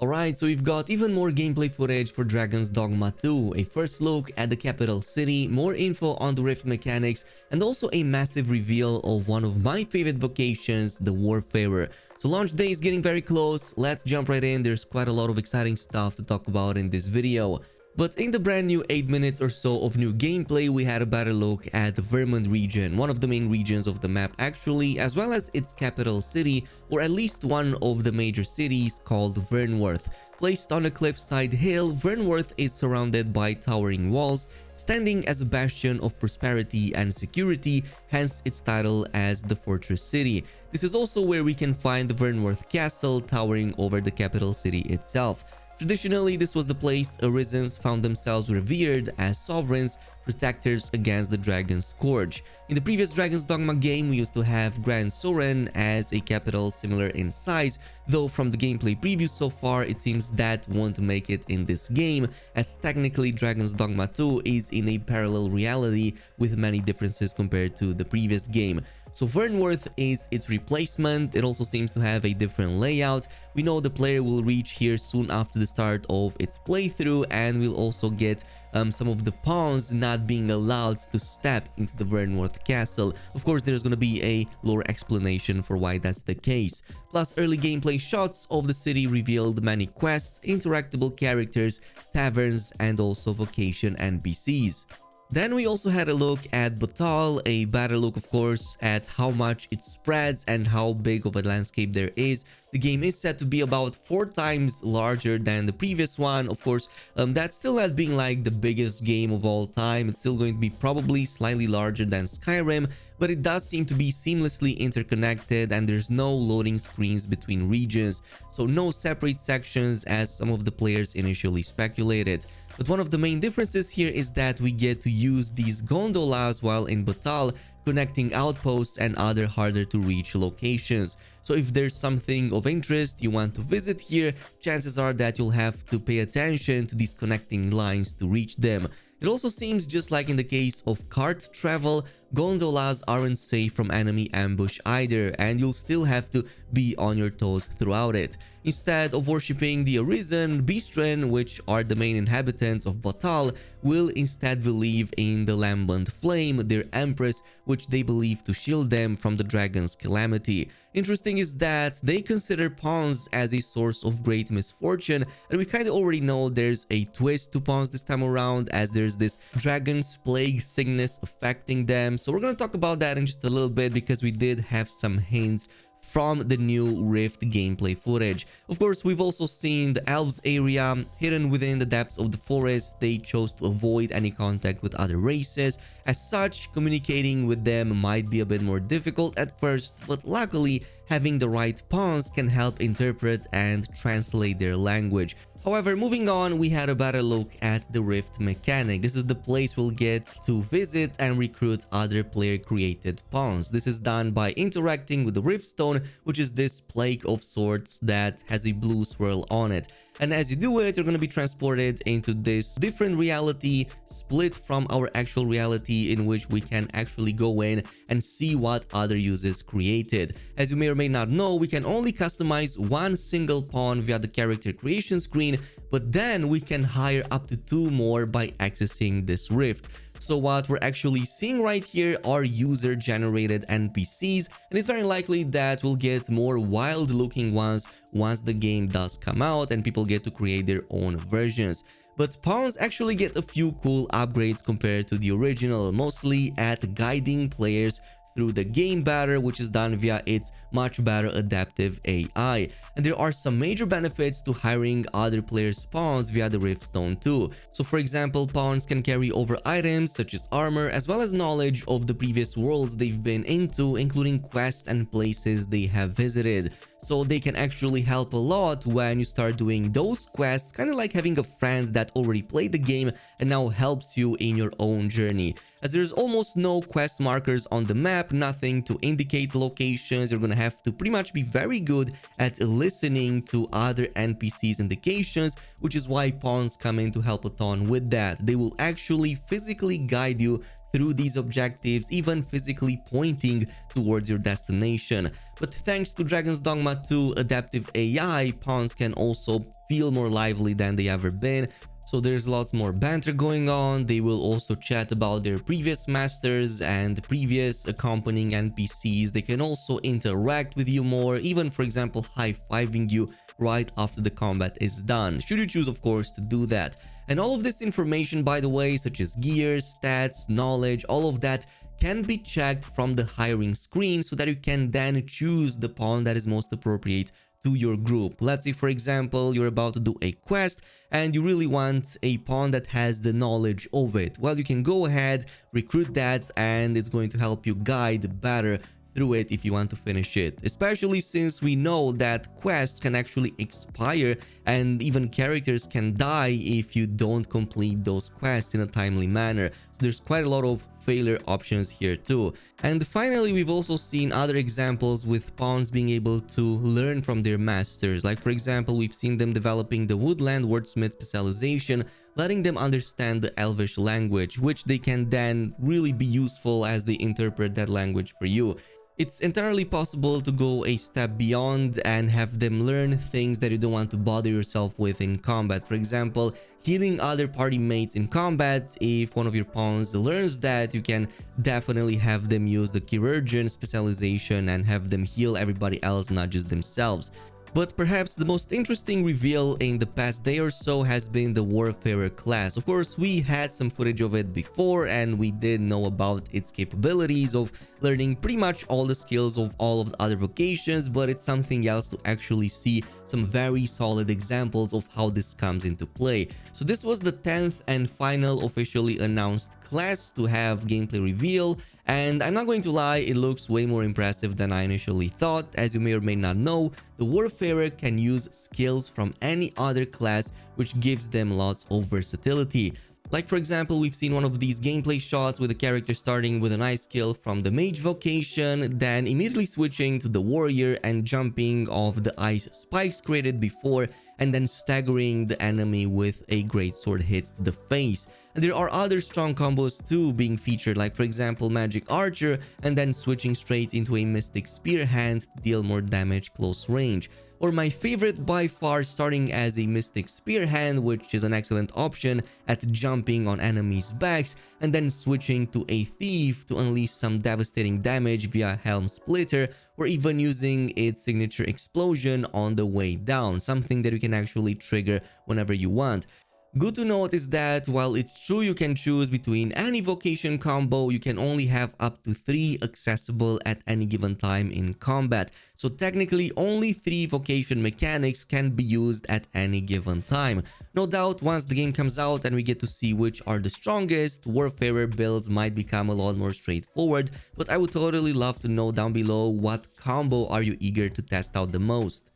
Alright, so we've got even more gameplay footage for Dragon's Dogma 2, a first look at the capital city, more info on the rift mechanics, and also a massive reveal of one of my favorite vocations, the Warfarer. So launch day is getting very close, let's jump right in. There's quite a lot of exciting stuff to talk about in this video. But in the brand new 8 minutes or so of new gameplay, we had a better look at the Vermont region, one of the main regions of the map actually, as well as its capital city, or at least one of the major cities called Vernworth. Placed on a cliffside hill, Vernworth is surrounded by towering walls, standing as a bastion of prosperity and security, hence its title as the Fortress City. This is also where we can find the Vernworth Castle towering over the capital city itself. Traditionally, this was the place Arisens found themselves revered as sovereigns, protectors against the Dragon's Scourge. In the previous Dragon's Dogma game, we used to have Grand Soren as a capital similar in size, though from the gameplay preview so far, it seems that won't make it in this game, as technically Dragon's Dogma 2 is in a parallel reality with many differences compared to the previous game. So Vernworth is its replacement. It also seems to have a different layout. We know the player will reach here soon after the start of its playthrough, and we'll also get some of the pawns not being allowed to step into the Vernworth castle. Of course, there's going to be a lore explanation for why that's the case. Plus, early gameplay shots of the city revealed many quests, interactable characters, taverns, and also vocation NPCs. Then we also had a look at Batal, a better look of course at how much it spreads and how big of a landscape there is. The game is set to be about 4 times larger than the previous one. Of course, that's still not being like the biggest game of all time. It's still going to be probably slightly larger than Skyrim, but it does seem to be seamlessly interconnected and there's no loading screens between regions, so no separate sections as some of the players initially speculated. But one of the main differences here is that we get to use these gondolas while in Batal, connecting outposts and other harder to reach locations. So if there's something of interest you want to visit here, chances are that you'll have to pay attention to these connecting lines to reach them. It also seems just like in the case of cart travel, gondolas aren't safe from enemy ambush either, and you'll still have to be on your toes throughout it. Instead of worshipping the Arisen, Beastren, which are the main inhabitants of Batal, will instead believe in the lambent flame, their empress, which they believe to shield them from the dragon's calamity. Interesting is that they consider pawns as a source of great misfortune, and we kind of already know there's a twist to pawns this time around, as there's this Dragonsplague sickness affecting them. So we're going to talk about that in just a little bit because we did have some hints from the new Rift gameplay footage. Of course, we've also seen the elves area hidden within the depths of the forest. They chose to avoid any contact with other races. As such, communicating with them might be a bit more difficult at first, but luckily having the right pawns can help interpret and translate their language. However, moving on, we had a better look at the Rift mechanic. This is the place we'll get to visit and recruit other player-created pawns. This is done by interacting with the Rift Stone, which is this plague of sorts that has a blue swirl on it. And as you do it, you're going to be transported into this different reality, split from our actual reality, in which we can actually go in and see what other users created. As you may or may not know, we can only customize one single pawn via the character creation screen, but then we can hire up to 2 more by accessing this rift. So what we're actually seeing right here are user-generated NPCs, and it's very likely that we'll get more wild-looking ones once the game does come out and people get to create their own versions. But pawns actually get a few cool upgrades compared to the original, mostly at guiding players through the game better, which is done via its much better adaptive AI. And there are some major benefits to hiring other players' pawns via the Riftstone too. So for example, pawns can carry over items such as armor, as well as knowledge of the previous worlds they've been into, including quests and places they have visited. So they can actually help a lot when you start doing those quests, kind of like having a friend that already played the game and now helps you in your own journey. As there's almost no quest markers on the map, nothing to indicate locations, you're gonna have to pretty much be very good at listening to other NPCs indications, which is why pawns come in to help a ton with that. They will actually physically guide you through these objectives, even physically pointing towards your destination. But thanks to Dragon's Dogma 2 adaptive AI, pawns can also feel more lively than they ever been. So there's lots more banter going on. They will also chat about their previous masters and previous accompanying NPCs. They can also interact with you more, even for example high-fiving you right after the combat is done, should you choose of course to do that. And all of this information, by the way, such as gear, stats, knowledge, all of that can be checked from the hiring screen so that you can then choose the pawn that is most appropriate to your group. Let's say for example you're about to do a quest and you really want a pawn that has the knowledge of it. Well, you can go ahead, recruit that, and it's going to help you guide better through it if you want to finish it, especially since we know that quests can actually expire and even characters can die if you don't complete those quests in a timely manner. So there's quite a lot of failure options here too. And finally, we've also seen other examples with pawns being able to learn from their masters. Like for example, we've seen them developing the woodland wordsmith specialization, letting them understand the Elvish language, which they can then really be useful as they interpret that language for you. It's entirely possible to go a step beyond and have them learn things that you don't want to bother yourself with in combat. For example, healing other party mates in combat. If one of your pawns learns that, you can definitely have them use the chirurgeon specialization and have them heal everybody else, not just themselves. But perhaps the most interesting reveal in the past day or so has been the Warfarer class. Of course, we had some footage of it before and we did know about its capabilities of learning pretty much all the skills of all of the other vocations, but it's something else to actually see some very solid examples of how this comes into play. So this was the 10th and final officially announced class to have gameplay reveal. And I'm not going to lie, it looks way more impressive than I initially thought. As you may or may not know, the Warfarer can use skills from any other class, which gives them lots of versatility. Like for example, we've seen one of these gameplay shots with a character starting with an ice skill from the mage vocation, then immediately switching to the warrior and jumping off the ice spikes created before, and then staggering the enemy with a great sword hit to the face. And there are other strong combos too being featured, like for example magic archer and then switching straight into a mystic spear hand to deal more damage close range. Or my favorite by far, starting as a mystic spear hand, which is an excellent option at jumping on enemies' backs, and then switching to a thief to unleash some devastating damage via helm splitter, or even using its signature explosion on the way down, something that you can actually trigger whenever you want. Good to note is that while it's true you can choose between any vocation combo, you can only have up to 3 accessible at any given time in combat. So technically only 3 vocation mechanics can be used at any given time. No doubt once the game comes out and we get to see which are the strongest, Warfarer builds might become a lot more straightforward, but I would totally love to know down below what combo are you eager to test out the most.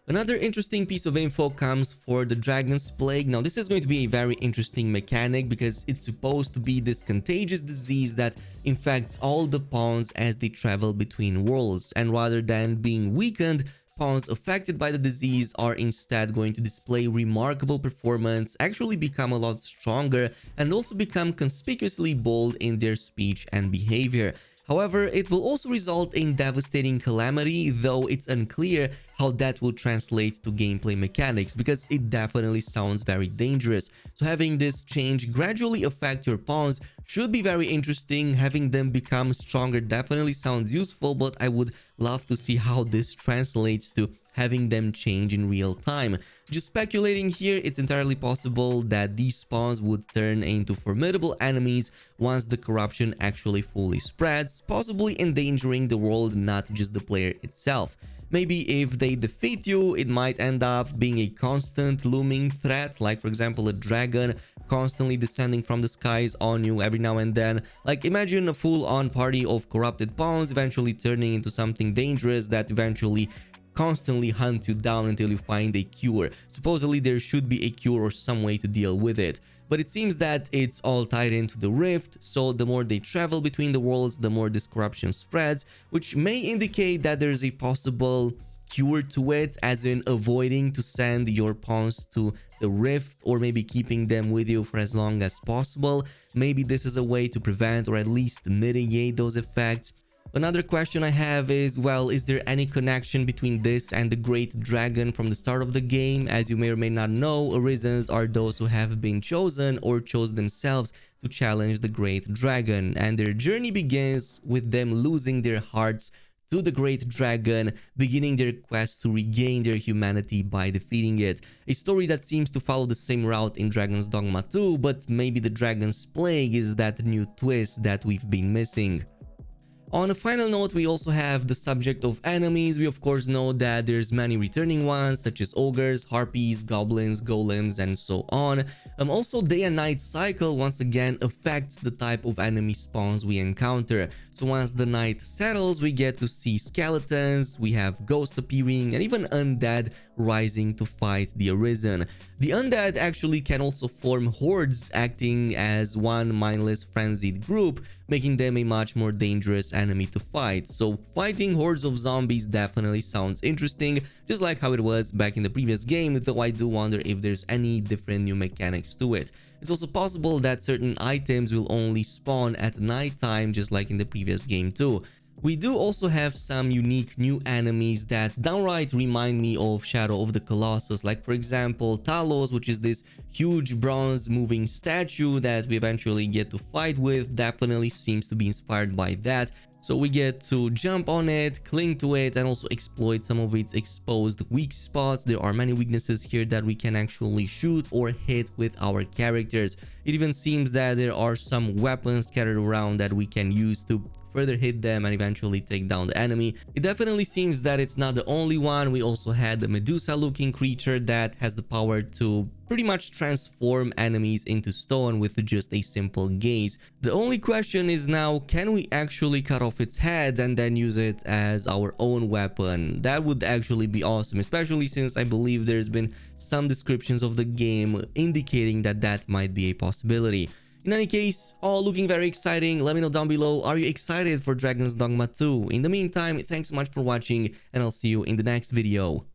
Another interesting piece of info comes for the Dragonsplague. Now this is going to be a very interesting mechanic because it's supposed to be this contagious disease that infects all the pawns as they travel between worlds, and rather than being weakened, pawns affected by the disease are instead going to display remarkable performance, actually become a lot stronger, and also become conspicuously bold in their speech and behavior. However, it will also result in devastating calamity, though it's unclear how that will translate to gameplay mechanics because it definitely sounds very dangerous. So having this change gradually affect your pawns should be very interesting. Having them become stronger definitely sounds useful, but I would love to see how this translates to having them change in real time. Just speculating here, it's entirely possible that these spawns would turn into formidable enemies once the corruption actually fully spreads, possibly endangering the world, not just the player itself. Maybe if they defeat you, it might end up being a constant looming threat, like for example a dragon constantly descending from the skies on you every now and then. Like imagine a full-on party of corrupted pawns eventually turning into something dangerous that eventually constantly hunt you down until you find a cure. Supposedly there should be a cure or some way to deal with it, but it seems that it's all tied into the rift, so the more they travel between the worlds, the more this corruption spreads, which may indicate that there's a possible cure to it, as in avoiding to send your pawns to the rift or maybe keeping them with you for as long as possible. Maybe this is a way to prevent or at least mitigate those effects. Another question I have is, well, is there any connection between this and the Great Dragon from the start of the game? As you may or may not know, Arisens are those who have been chosen or chose themselves to challenge the Great Dragon, and their journey begins with them losing their hearts to the Great Dragon, beginning their quest to regain their humanity by defeating it. A story that seems to follow the same route in Dragon's Dogma 2, but maybe the Dragonsplague is that new twist that we've been missing. On a final note, we also have the subject of enemies. We of course know that there's many returning ones such as ogres, harpies, goblins, golems, and so on. Also, day and night cycle once again affects the type of enemy spawns we encounter. So once the night settles, we get to see skeletons, we have ghosts appearing, and even undead rising to fight the Arisen. The undead actually can also form hordes, acting as one mindless frenzied group, making them a much more dangerous enemy to fight. So fighting hordes of zombies definitely sounds interesting, just like how it was back in the previous game, though I do wonder if there's any different new mechanics to it. It's also possible that certain items will only spawn at nighttime, just like in the previous game too. We do also have some unique new enemies that downright remind me of Shadow of the Colossus, like for example Talos, which is this huge bronze moving statue that we eventually get to fight with. Definitely seems to be inspired by that. So we get to jump on it, cling to it, and also exploit some of its exposed weak spots. There are many weaknesses here that we can actually shoot or hit with our characters. It even seems that there are some weapons scattered around that we can use to further hit them and eventually take down the enemy. It definitely seems that it's not the only one. We also had the Medusa looking creature that has the power to pretty much transform enemies into stone with just a simple gaze. The only question is now, can we actually cut off its head and then use it as our own weapon? That would actually be awesome, especially since I believe there's been some descriptions of the game indicating that that might be a possibility. In any case, all looking very exciting. Let me know down below, are you excited for Dragon's Dogma 2? In the meantime, thanks so much for watching, and I'll see you in the next video.